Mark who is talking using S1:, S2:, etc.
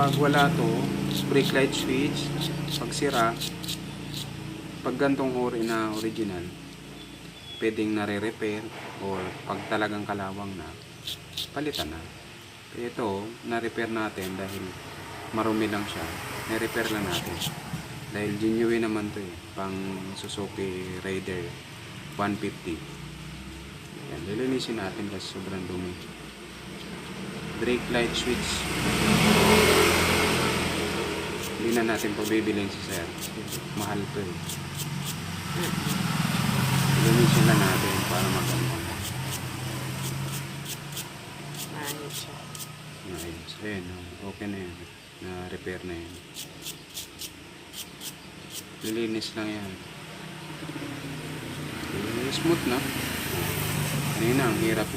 S1: pag wala to, brake light switch, pag sira, pag gantong ori na original, pwedeng nare-repair or pag talagang kalawang na, palitan na. Ito, na-repair natin dahil marumi lang siya. Na-repair lang natin. Dahil genuine naman to eh. Pang Suzuki Raider 150. Yan, lilinisin natin kasi sobrang dumi. Brake light switch. Hindi na natin pabibilin si sir. Mahal to eh. Lilinisin lang natin para maganda.
S2: Ayos siya.
S1: Ayos. Ayan, okay na yan. Na-repair na yan. Lilinis lang yan. Smooth na. Kanina, ang hirap.